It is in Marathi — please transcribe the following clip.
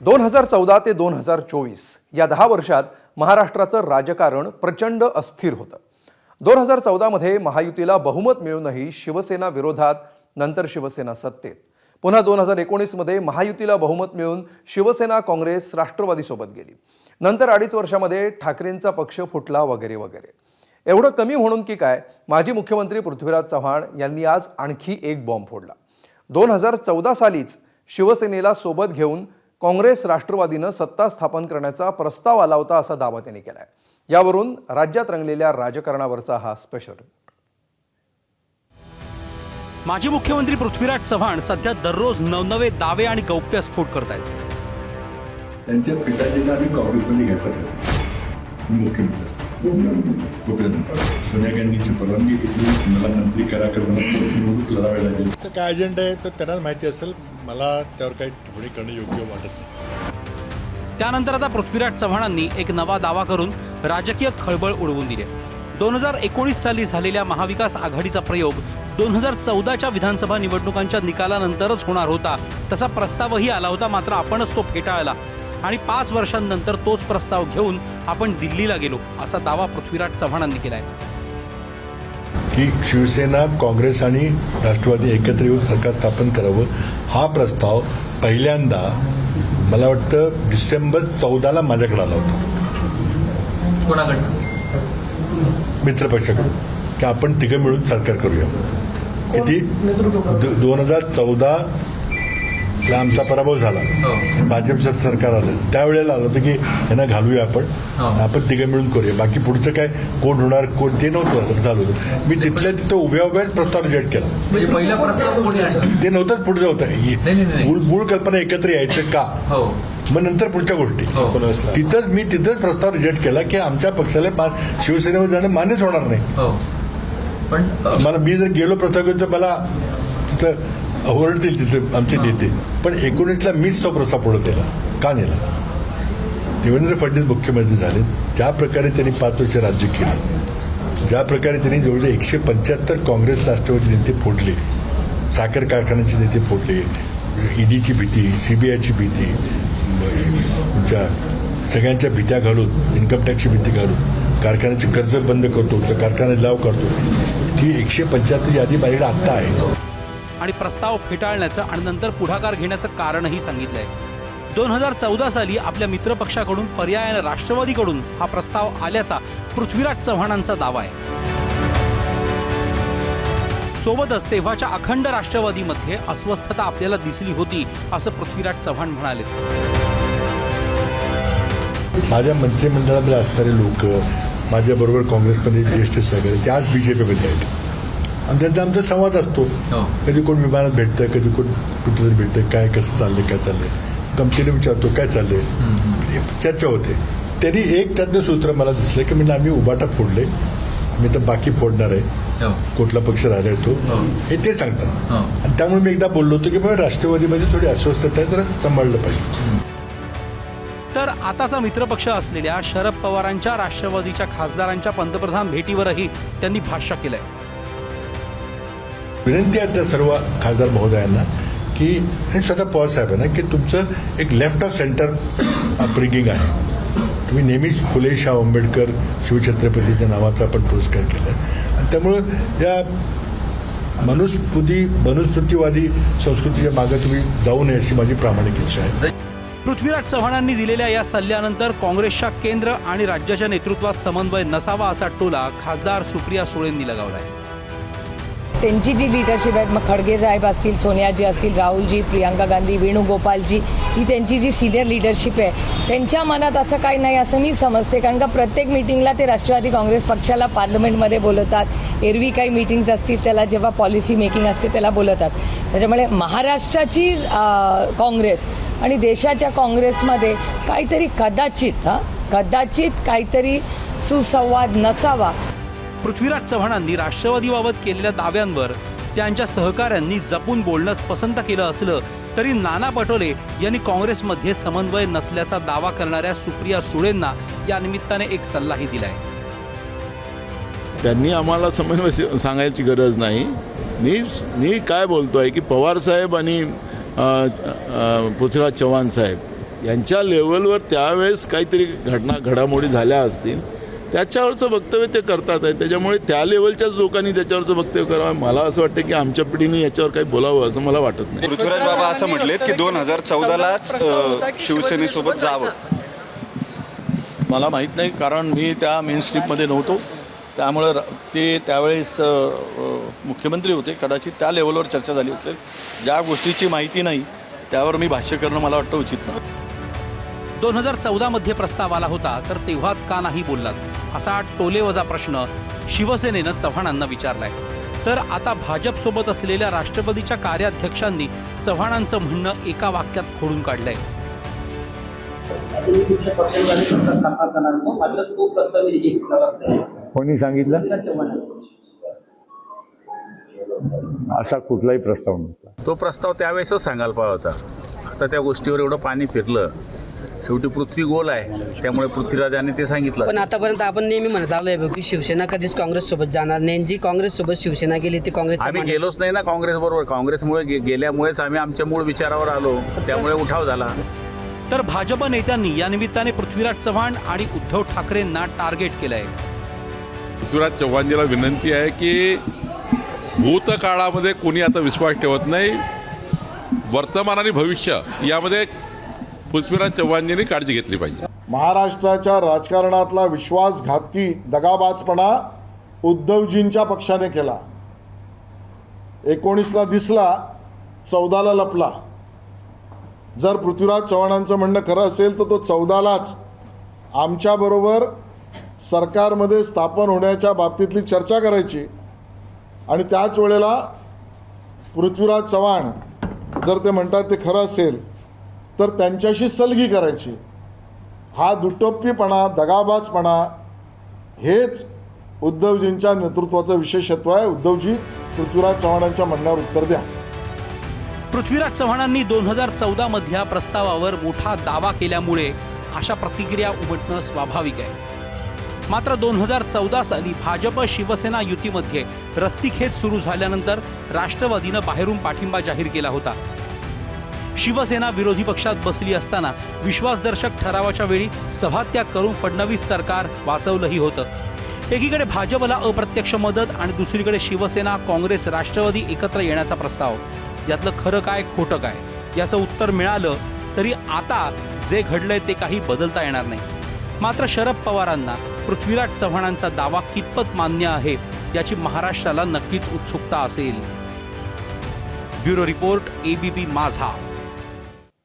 2014 ते 2024 या 10 वर्षात महाराष्ट्राचं राजकारण प्रचंड अस्थिर होतं. 2014 मध्ये महायुतीला बहुमत मिळूनही शिवसेना विरोधात, नंतर शिवसेना सत्तेत. पुन्हा 2019 मध्ये महायुतीला बहुमत मिळून शिवसेना काँग्रेस राष्ट्रवादी सोबत गेली. नंतर 2.5 वर्षामध्ये ठाकरेंचा पक्ष फुटला वगैरे वगैरे. एवढं कमी म्हणून की काय, माजी मुख्यमंत्री पृथ्वीराज चव्हाण यांनी आज आणखी एक बॉम्ब फोडला. 2014 सालीच शिवसेनेला सोबत घेऊन काँग्रेस राष्ट्रवादीनं सत्ता स्थापन करण्याचा प्रस्ताव आला होता असा दावा त्यांनी केलाय. यावरून राज्यात रंगलेल्या राजकारणावरचा हा स्पेशल रिपोर्ट. माजी मुख्यमंत्री पृथ्वीराज चव्हाण सध्या दररोज नवनवे दावे आणि गौप्यस्फोट करतायत. त्यांच्या पिताजींना आम्ही काँग्रेसमध्ये घ्यायचा प्रयत्न मुख्यमंत्री असतो. सोनिया गांधींची परवानगी घेतली, मला मंत्री करा निवडणूक लढावी लागेल. तर काय अजेंडा आहे तर त्यांना माहिती असेल. मला त्यावर काही टिप्पणी करणं योग्य वाटत नाही. त्यानंतर आता पृथ्वीराज चव्हाणांनी एक नवा दावा करून राजकीय खळबळ उडवून दिली. 2019 साली झालेल्या महाविकास आघाडीचा प्रयोग 2014च्या विधानसभा निवडणुकांच्या निकालानंतरच होणार होता तसा प्रस्तावही आला होता. मात्र आपणच तो फेटाळला आणि 5 वर्षांनंतर तोच प्रस्ताव घेऊन आपण दिल्लीला गेलो असा दावा पृथ्वीराज चव्हाणांनी केलाय. की शिवसेना, काँग्रेस आणि राष्ट्रवादी एकत्र येऊन सरकार स्थापन करावं हा प्रस्ताव पहिल्यांदा मला वाटतं डिसेंबर 14ला माझ्याकडे आला होता. कोणाकडे? मित्रपक्षाकडून की आपण तिघं मिळून सरकार करूया. किती 2014 ला आमचा पराभव झाला, भाजपचं सरकार आलं, त्यावेळेला आलं होतं की यांना घालूया आपण तिघं मिळून करूया. बाकी पुढचं काय कोण होणार कोण ते नव्हतं झालं होतं. मी तिथल्या तिथं उभ्याच प्रस्ताव रिजेक्ट केला. म्हणजे पहिला प्रस्ताव कोणी आणला? ते नव्हतंच पुढचं होतं. मूळ कल्पना एकत्र यायचं का, मग नंतर पुढच्या गोष्टी. तिथंच प्रस्ताव रिजेक्ट केला की आमच्या पक्षाला शिवसेनेवर जाणं मान्यच होणार नाही. पण मला मी जर गेलो प्रस्ताव घेऊन तर मला तिथं ओरडतील तिथे आमचे नेते. पण 19ला मीच तो प्रस्ताव पुढे दिला. का नेला? देवेंद्र फडणवीस मुख्यमंत्री झाले, ज्या प्रकारे त्यांनी 5 वर्ष राज्य केलं, ज्या प्रकारे त्यांनी जवळजवळ 175 काँग्रेस राष्ट्रवादी नेते फोडले, साखर कारखान्याचे नेते फोडले, ईडीची भीती, सीबीआयची भीती, तुमच्या सगळ्यांच्या भीत्या घालून, इन्कम टॅक्सची भीती घालून कारखान्याचे कर्ज बंद करतो, कारखाने लाव करतो. ती 175 यादी माझ्याकडे आत्ता आहे. आणि प्रस्ताव फेटाळण्याचं आणि नंतर पुढाकार घेण्याचं कारणही सांगितलंय. 2014 साली आपल्या मित्रपक्षाकडून पर्यायाने राष्ट्रवादीकडून हा प्रस्ताव आल्याचा पृथ्वीराज चव्हाणांचा दावा आहे. सोबतच तेव्हाच्या अखंड राष्ट्रवादीमध्ये अस्वस्थता आपल्याला दिसली होती असं पृथ्वीराज चव्हाण म्हणाले. माझ्या मंत्रिमंडळामध्ये असणारे लोक, माझ्याबरोबर काँग्रेसमध्ये ज्येष्ठ सहकारी ते आज बीजेपीमध्ये आहेत आणि त्यांचा आमचा संवाद असतो. कधी कोण विमानात भेटतं, कधी कोण कुठेतरी भेटतं, काय कसं चाललंय, गमतीने विचारतो काय चाललंय, चर्चा होते. त्यांनी एक त्यातलं सूत्र मला दिसलं की म्हणजे आम्ही उबाटा फोडले, मी तर बाकी फोडणार आहे, कुठला पक्ष राहिलाय तो, हे ते सांगतात. आणि त्यामुळे मी एकदा बोललो होतो की बाबा राष्ट्रवादीमध्ये थोडी अस्वस्थता आहे, जरा सांभाळलं पाहिजे. तर आताचा मित्रपक्ष असलेल्या शरद पवारांच्या राष्ट्रवादीच्या खासदारांच्या पंतप्रधान भेटीवरही त्यांनी भाष्य केलंय. विनंती आहे त्या सर्व खासदार महोदयांना की, आणि स्वतः पवार साहेबांना की तुमचं एक लेफ्ट ऑफ सेंटर अपब्रिंगिंग आहे. तुम्ही नेहमीच फुले शाह आंबेडकर शिवछत्रपतीच्या नावाचा आपण पुरस्कार केला आहे आणि त्यामुळं या मनुस्मृतीवादी संस्कृतीच्या मागे तुम्ही जाऊ नये अशी माझी प्रामाणिक इच्छा आहे. पृथ्वीराज चव्हाणांनी दिलेल्या या सल्ल्यानंतर काँग्रेसच्या केंद्र आणि राज्याच्या नेतृत्वात समन्वय नसावा असा टोला खासदार सुप्रिया सुळेंनी लगावलाय. त्यांची जी लिडरशिप आहे, मग खडगे साहेब असतील, सोनियाजी असतील, राहुलजी, प्रियांका गांधी, वेणुगोपालजी, ही त्यांची जी सिनियर लिडरशिप आहे त्यांच्या मनात असं काही नाही असं मी समजते. कारण का प्रत्येक मिटिंगला ते राष्ट्रवादी काँग्रेस पक्षाला पार्लमेंटमध्ये बोलवतात. एरवी काही मीटिंग्स असतील त्याला, जेव्हा पॉलिसी मेकिंग असते त्याला बोलवतात. त्याच्यामुळे महाराष्ट्राची काँग्रेस आणि देशाच्या काँग्रेसमध्ये काहीतरी कदाचित काहीतरी सुसंवाद नसावा. पृथ्वीराज चव्हाणांनी राष्ट्रवादीबाबत केलेल्या दाव्यांवर त्यांच्या सहकाऱ्यांनी जपून बोलणंच पसंत केलं असलं तरी नाना पटोले यांनी काँग्रेसमध्ये समन्वय नसल्याचा दावा करणाऱ्या सुप्रिया सुळेंना या निमित्ताने एक सल्लाही दिलाय. त्यांनी आम्हाला समन्वय सांगायची गरज नाही. मी काय बोलतोय की पवार साहेब आणि पृथ्वीराज चव्हाण साहेब यांच्या लेवलवर त्यावेळेस काहीतरी घडामोडी झाल्या असतील, त्याच्यावरचं वक्तव्य ते करतात आहे. त्याच्यामुळे त्या लेवलच्याच लोकांनी त्याच्यावरचं वक्तव्य करावं. मला असं वाटतं की आमच्या पिढीने याच्यावर काही बोलावं असं मला वाटत नाही. पृथ्वीराज बाबा असं म्हटलेत की 2014लाच शिवसेनेसोबत जावं. मला माहीत नाही, कारण मी त्या मेन स्ट्रीममध्ये नव्हतो. त्यामुळं ते त्यावेळेस मुख्यमंत्री होते. कदाचित त्या लेवलवर चर्चा झाली असेल. ज्या गोष्टीची माहिती नाही त्यावर मी भाष्य करणं मला वाटतं उचित नाही. 2014 प्रस्ताव आला होता तर तेव्हाच का नाही बोललात, असा टोलेवजा प्रश्न शिवसेनेनं चव्हाणांना विचारलाय. तर आता भाजपसोबत असलेल्या राष्ट्रवादीच्या कार्याध्यक्षांनी चव्हाणांचं म्हणणं एका वाक्यात खोडून काढलंय. कोणी सांगितलं? असा कुठलाही प्रस्ताव नव्हता. तो प्रस्ताव त्यावेळेसच सांगायला पाहिजे होता. आता त्या गोष्टीवर एवढं पाणी फिरलं. शेवटी पृथ्वी गोल आहे, त्यामुळे पृथ्वीराजांनी ते सांगितलं. पण आतापर्यंत आपण नेहमी म्हणत आलोय की शिवसेना कधीच काँग्रेस सोबत जाणार नाही. जी काँग्रेस सोबत शिवसेना गेली ती काँग्रेस. आम्ही गेलोच नाही ना काँग्रेस बरोबर. काँग्रेसमुळे गेल्यामुळेच आम्ही आमच्या मूळ विचारावर आलो, त्यामुळे उठाव झाला. तर भाजप नेत्यांनी या निमित्ताने पृथ्वीराज चव्हाण आणि उद्धव ठाकरेंना टार्गेट केलंय. पृथ्वीराज चव्हाणजीला विनंती आहे की भूतकाळामध्ये कोणी आता विश्वास ठेवत नाही. वर्तमान आणि भविष्य यामध्ये पृथ्वीराज चव्हाणजींनी काळजी घेतली पाहिजे. महाराष्ट्राच्या राजकारणातला विश्वासघातकी दगाबाजपणा उद्धवजींच्या पक्षाने केला. 19ला दिसला, 14ला लपला. जर पृथ्वीराज चव्हाणांचं म्हणणं खरं असेल तर तो 14लाच आमच्याबरोबर सरकारमध्ये स्थापन होण्याच्या बाबतीतली चर्चा करायची आणि त्याच वेळेला पृथ्वीराज चव्हाण जर ते म्हणतात ते खरं असेल तर त्यांच्याशी सलगी करायची. हा दुटप्पीपणा, दगाबाजपणा हेच उद्धवजींच्या नेतृत्वाचं विशेषत्व आहे. उद्धवजी, पृथ्वीराज चव्हाणांच्या म्हणण्यावर उत्तर द्या. पृथ्वीराज चव्हाणांनी 2014 मधल्या प्रस्तावावर मोठा दावा केल्यामुळे अशा प्रतिक्रिया उमटणं स्वाभाविक आहे. मात्र 2014 साली भाजप शिवसेना युतीमध्ये रस्सीखेच सुरू झाल्यानंतर राष्ट्रवादीनं बाहेरून पाठिंबा जाहीर केला होता. शिवसेना विरोधी पक्षात बसली असताना विश्वासदर्शक ठरावाच्या वेळी सभात्याग करून फडणवीस सरकार वाचवलंही होतं. एकीकडे भाजपला अप्रत्यक्ष मदत आणि दुसरीकडे शिवसेना, काँग्रेस, राष्ट्रवादी एकत्र येण्याचा प्रस्ताव. यातलं खरं काय खोटं काय याचं उत्तर मिळालं तरी आता जे घडलंय ते काही बदलता येणार नाही. मात्र शरद पवारांना पृथ्वीराज चव्हाणांचा दावा कितपत मान्य आहे याची महाराष्ट्राला नक्कीच उत्सुकता असेल. ब्युरो रिपोर्ट, ABP माझा.